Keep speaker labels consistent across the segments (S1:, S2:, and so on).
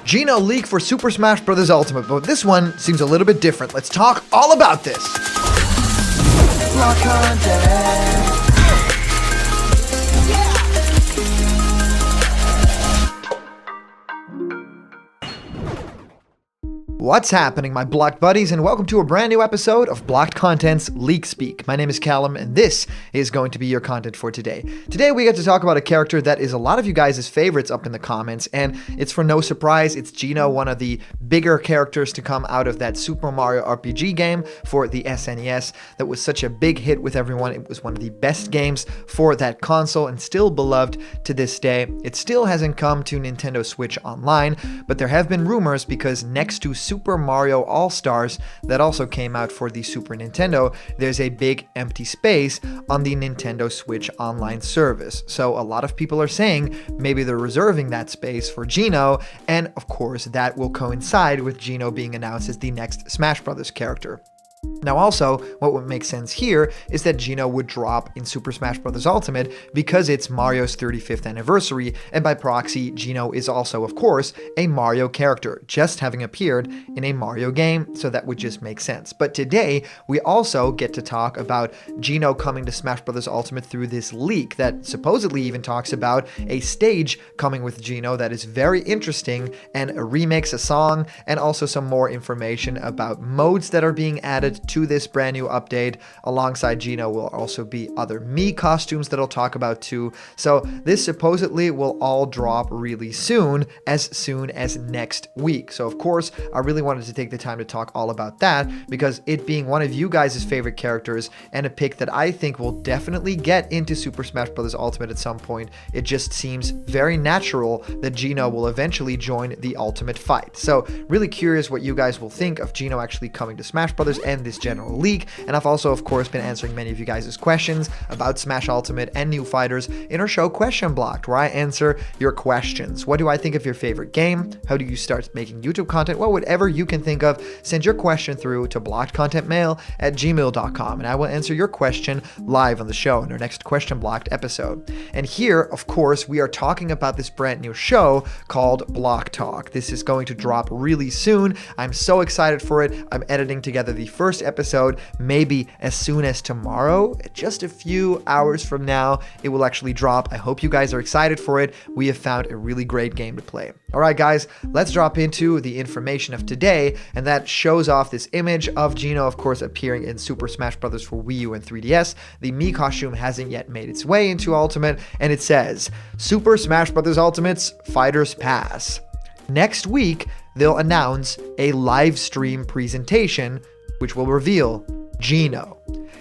S1: Geno leak for Super Smash Bros. Ultimate, but this one seems a little bit different. Let's talk all about this.
S2: Block content.
S1: What's happening, my blocked buddies, and welcome to a brand new episode of Blocked Content's Leak Speak. My name is Callum, and this is going to be your content for today. Today, we get to talk about a character that is a lot of you guys' favorites up in the comments, and it's for no surprise, it's Geno, one of the bigger characters to come out of that Super Mario RPG game for the SNES that was such a big hit with everyone. It was one of the best games for that console and still beloved to this day. It still hasn't come to Nintendo Switch Online, but there have been rumors because next to Super Mario All-Stars that also came out for the Super Nintendo, there's a big empty space on the Nintendo Switch Online service. So a lot of people are saying maybe they're reserving that space for Geno, and of course that will coincide with Geno being announced as the next Smash Bros. Character. Now also, what would make sense here is that Geno would drop in Super Smash Bros. Ultimate because it's Mario's 35th anniversary, and by proxy, Geno is also, of course, a Mario character, just having appeared in a Mario game, so that would just make sense. But today, we also get to talk about Geno coming to Smash Bros. Ultimate through this leak that supposedly even talks about a stage coming with Geno that is very interesting, and a remix, a song, and also some more information about modes that are being added to this brand new update. Alongside Geno will also be other Mii costumes that I'll talk about too. So this supposedly will all drop really soon as next week. So of course, I really wanted to take the time to talk all about that because it being one of you guys' favorite characters and a pick that I think will definitely get into Super Smash Bros. Ultimate at some point, it just seems very natural that Geno will eventually join the Ultimate fight. So really curious what you guys will think of Geno actually coming to Smash Bros. And this general leak, and I've also of course been answering many of you guys' questions about Smash Ultimate and new fighters in our show Question Blocked, where I answer your questions. What do I think of your favorite game? How do you start making YouTube content? Well, whatever you can think of, send your question through to blockedcontentmail@gmail.com, and I will answer your question live on the show in our next Question Blocked episode. And here, of course, we are talking about this brand new show called Block Talk. This is going to drop really soon. I'm so excited for it. I'm editing together the first episode maybe as soon as tomorrow. Just a few hours from now it will actually drop. I hope you guys are excited for it. We have found a really great game to play. All right guys, let's drop into the information of today, and that shows off this image of Geno, of course, appearing in Super Smash Bros. For Wii U and 3DS. The Mii costume hasn't yet made its way into Ultimate, and it says Super Smash Bros. Ultimate's Fighters Pass. Next week they'll announce a live stream presentation which will reveal Geno.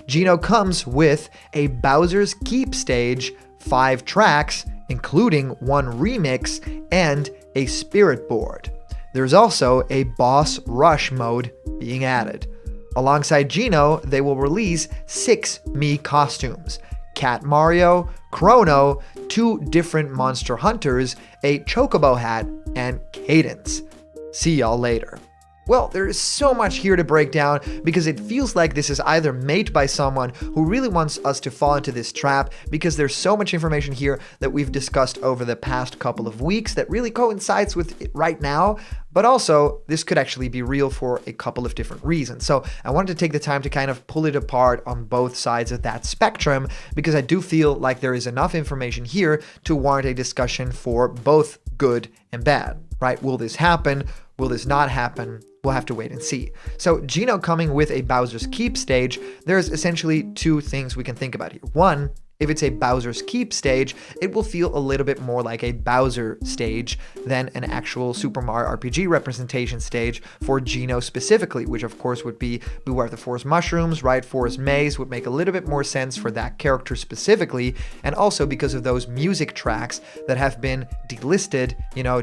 S1: Geno comes with a Bowser's Keep stage, 5 tracks, including 1 remix, and a spirit board. There's also a boss rush mode being added. Alongside Geno, they will release 6 Mii costumes: Cat Mario, Chrono, 2 different Monster Hunters, a Chocobo hat, and Cadence. See y'all later. Well, there is so much here to break down because it feels like this is either made by someone who really wants us to fall into this trap, because there's so much information here that we've discussed over the past couple of weeks that really coincides with it right now, but also this could actually be real for a couple of different reasons. So I wanted to take the time to kind of pull it apart on both sides of that spectrum, because I do feel like there is enough information here to warrant a discussion for both good and bad, right? Will this happen? Will this not happen? We'll have to wait and see. So Geno coming with a Bowser's Keep stage, there's essentially 2 things we can think about here. One, if it's a Bowser's Keep stage, it will feel a little bit more like a Bowser stage than an actual Super Mario RPG representation stage for Geno specifically, which of course would be Beware the Forest Mushrooms, right? Forest Maze would make a little bit more sense for that character specifically, and also because of those music tracks that have been delisted,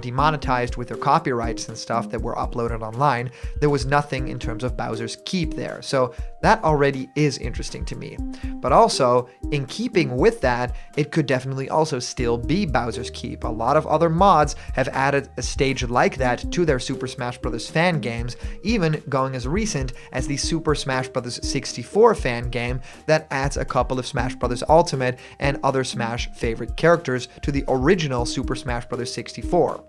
S1: demonetized with their copyrights and stuff that were uploaded online, there was nothing in terms of Bowser's Keep there. So that already is interesting to me. But also, in keeping with that, it could definitely also still be Bowser's Keep. A lot of other mods have added a stage like that to their Super Smash Bros. Fan games, even going as recent as the Super Smash Bros. 64 fan game that adds a couple of Smash Bros. Ultimate and other Smash favorite characters to the original Super Smash Bros. 64.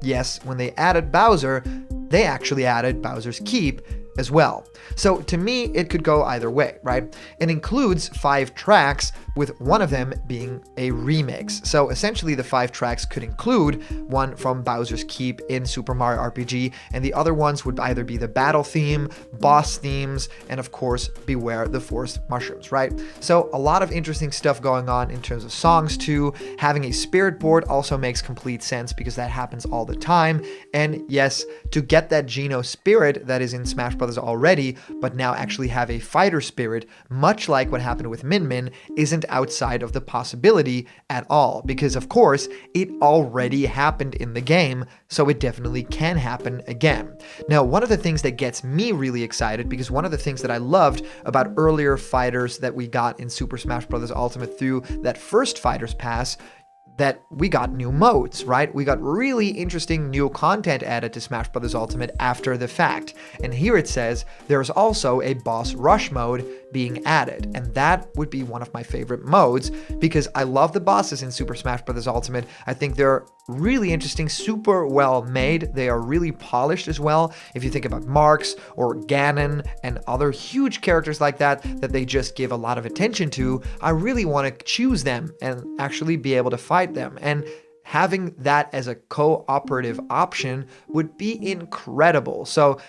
S1: yes, when they added Bowser, they actually added Bowser's Keep as well. So to me, it could go either way, right? It includes 5 tracks, with one of them being a remix. So essentially the 5 tracks could include one from Bowser's Keep in Super Mario RPG, and the other ones would either be the battle theme, boss themes, and of course, Beware the Forest Mushrooms, right? So a lot of interesting stuff going on in terms of songs too. Having a spirit board also makes complete sense because that happens all the time. And yes, to get that Geno spirit that is in Smash Bros. Already, but now actually have a fighter spirit, much like what happened with Min Min, isn't outside of the possibility at all, because of course it already happened in the game, so it definitely can happen again. Now, one of the things that gets me really excited, because one of the things that I loved about earlier fighters that we got in Super Smash Bros. Ultimate through that first Fighters Pass, that we got new modes, right? We got really interesting new content added to Smash Bros. Ultimate after the fact. And here it says there's also a boss rush mode being added. And that would be one of my favorite modes because I love the bosses in Super Smash Bros. Ultimate. I think they're really interesting, super well made. They are really polished as well. If you think about Marks or Ganon and other huge characters like that they just give a lot of attention to, I really want to choose them and actually be able to fight them. And having that as a cooperative option would be incredible. So,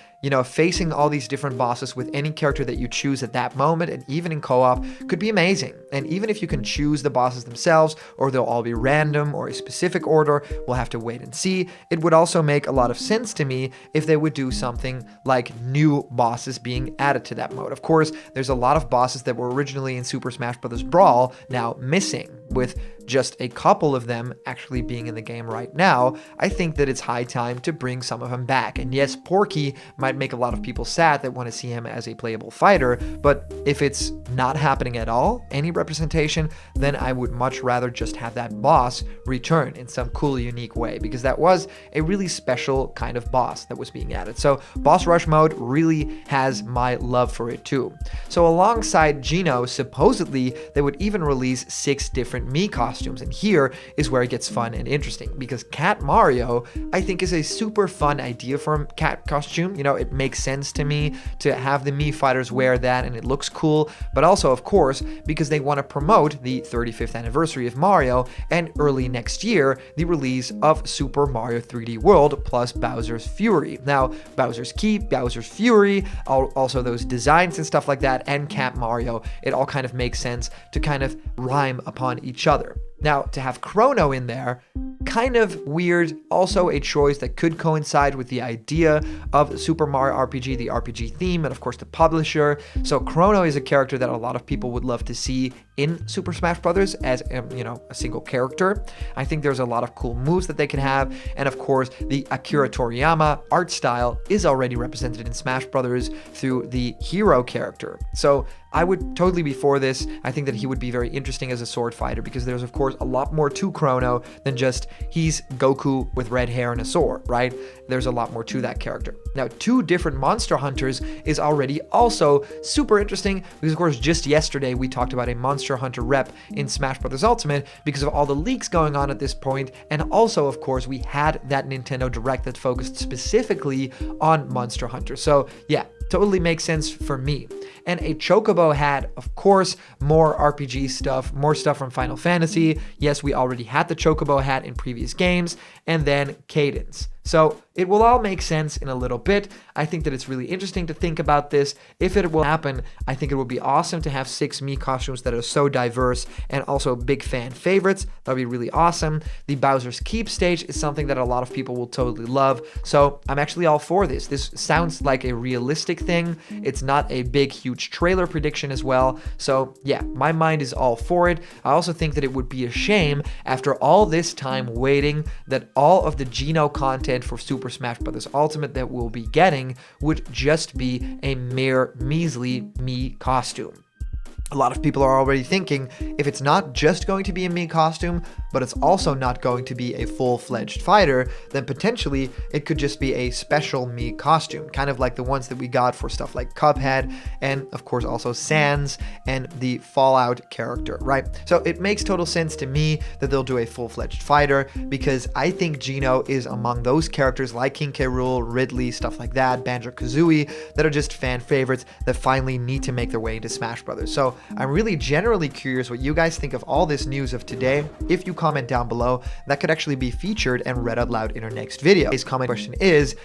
S1: facing all these different bosses with any character that you choose at that moment, and even in co-op, could be amazing. And even if you can choose the bosses themselves, or they'll all be random or a specific order, we'll have to wait and see. It would also make a lot of sense to me if they would do something like new bosses being added to that mode. Of course, there's a lot of bosses that were originally in Super Smash Bros. Brawl now missing, with just a couple of them actually being in the game right now. I think that it's high time to bring some of them back. And yes, Porky might make a lot of people sad that want to see him as a playable fighter, but if it's not happening at all, any representation, then I would much rather just have that boss return in some cool, unique way, because that was a really special kind of boss that was being added. So boss rush mode really has my love for it too. So alongside Geno, supposedly they would even release 6 different Mii costumes, and here is where it gets fun and interesting, because Cat Mario, I think, is a super fun idea for a cat costume. It makes sense to me to have the Mii fighters wear that, and it looks cool, but also, of course, because they want to promote the 35th anniversary of Mario, and early next year, the release of Super Mario 3D World plus Bowser's Fury. Now, Bowser's Keep, Bowser's Fury, also those designs and stuff like that, and Cat Mario, it all kind of makes sense to kind of rhyme upon each other. Now, to have Chrono in there, kind of weird. Also a choice that could coincide with the idea of Super Mario RPG, the RPG theme, and of course the publisher. So Chrono is a character that a lot of people would love to see in Super Smash Bros. As a single character. I think there's a lot of cool moves that they can have, and of course the Akira Toriyama art style is already represented in Smash Bros. Through the hero character. So I would totally be for this. I think that he would be very interesting as a sword fighter, because there's of course a lot more to Chrono than just he's Goku with red hair and a sword, right? There's a lot more to that character. Now, 2 different monster hunters is already also super interesting, because of course just yesterday we talked about a monster hunter rep in Smash Bros. Ultimate because of all the leaks going on at this point, and also of course we had that Nintendo Direct that focused specifically on monster hunter. So yeah, totally makes sense for me. And a Chocobo hat, of course, more RPG stuff, more stuff from Final Fantasy. Yes, we already had the Chocobo hat in previous games, and then Cadence. So it will all make sense in a little bit. I think that it's really interesting to think about this. If it will happen, I think it would be awesome to have 6 Mii costumes that are so diverse and also big fan favorites. That would be really awesome. The Bowser's Keep stage is something that a lot of people will totally love. So I'm actually all for this. This sounds like a realistic thing. It's not a big, huge trailer prediction as well. So yeah, my mind is all for it. I also think that it would be a shame after all this time waiting that all of the Geno content for Super Smash Bros. Ultimate that we'll be getting would just be a mere measly Mii costume. A lot of people are already thinking, if it's not just going to be a Mii costume, but it's also not going to be a full-fledged fighter, then potentially it could just be a special Mii costume, kind of like the ones that we got for stuff like Cuphead, and of course also Sans and the Fallout character, right? So it makes total sense to me that they'll do a full-fledged fighter, because I think Geno is among those characters like King K. Rool, Ridley, stuff like that, Banjo-Kazooie, that are just fan favorites that finally need to make their way into Smash Brothers. So I'm really generally curious what you guys think of all this news of today. If you comment down below, that could actually be featured and read out loud in our next video. Today's comment question is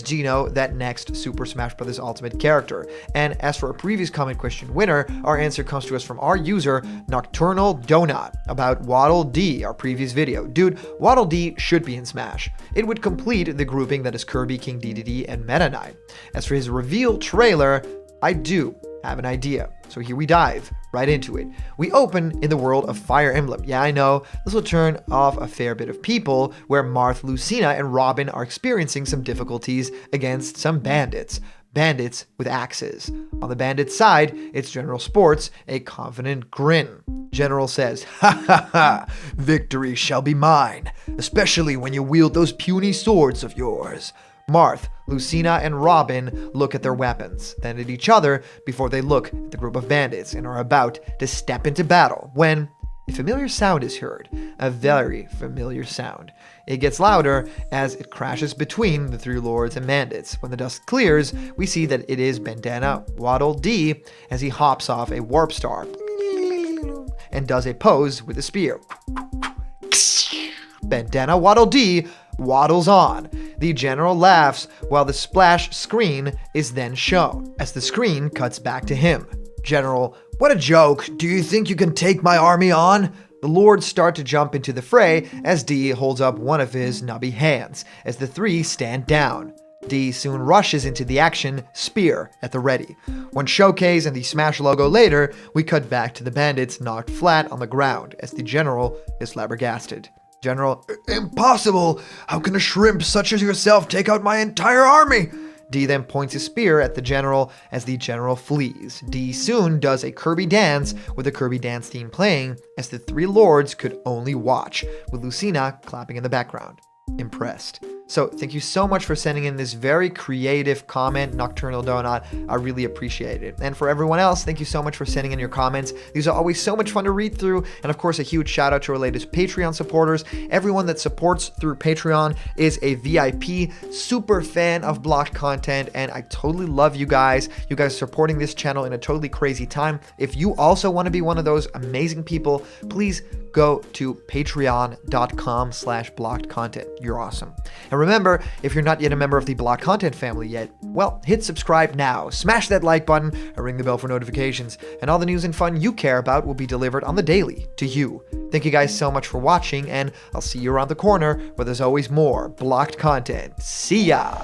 S1: Geno that next Super Smash Bros. Ultimate character? And as for a previous comment question winner, our answer comes to us from our user, Nocturnal Donut, about Waddle Dee, our previous video. Dude, Waddle Dee should be in Smash. It would complete the grouping that is Kirby, King Dedede, and Meta Knight. As for his reveal trailer, I do have an idea. So here we dive right into it. We open in the world of Fire Emblem. Yeah, I know, this will turn off a fair bit of people, where Marth, Lucina, and Robin are experiencing some difficulties against some bandits. Bandits with axes. On the bandits' side, it's General sports a confident grin. General says, "Ha ha ha, victory shall be mine, especially when you wield those puny swords of yours." Marth, Lucina, and Robin look at their weapons, then at each other before they look at the group of bandits and are about to step into battle when a familiar sound is heard, a very familiar sound. It gets louder as it crashes between the three lords and bandits. When the dust clears, we see that it is Bandana Waddle Dee as he hops off a warp star and does a pose with a spear. Bandana Waddle Dee waddles on. The general laughs while the splash screen is then shown, as the screen cuts back to him. General, what a joke. Do you think you can take my army on? The lords start to jump into the fray as Dee holds up one of his nubby hands, as the three stand down. Dee soon rushes into the action, spear at the ready. One showcase and the Smash logo later, we cut back to the bandits knocked flat on the ground, as the general is flabbergasted. General, impossible! How can a shrimp such as yourself take out my entire army? Dee then points his spear at the general as the general flees. Dee soon does a Kirby dance with the Kirby dance theme playing, as the three lords could only watch, with Lucina clapping in the background. Impressed. So thank you so much for sending in this very creative comment, Nocturnal Donut. I really appreciate it. And for everyone else, thank you so much for sending in your comments. These are always so much fun to read through. And of course, a huge shout out to our latest Patreon supporters. Everyone that supports through Patreon is a VIP, super fan of blocked content, and I totally love you guys. You guys supporting this channel in a totally crazy time. If you also want to be one of those amazing people, please go to patreon.com/blockedcontent. You're awesome. And remember, if you're not yet a member of the Blocked Content family yet, well, hit subscribe now, smash that like button, and ring the bell for notifications, and all the news and fun you care about will be delivered on the daily to you. Thank you guys so much for watching, and I'll see you around the corner where there's always more Blocked Content. See ya!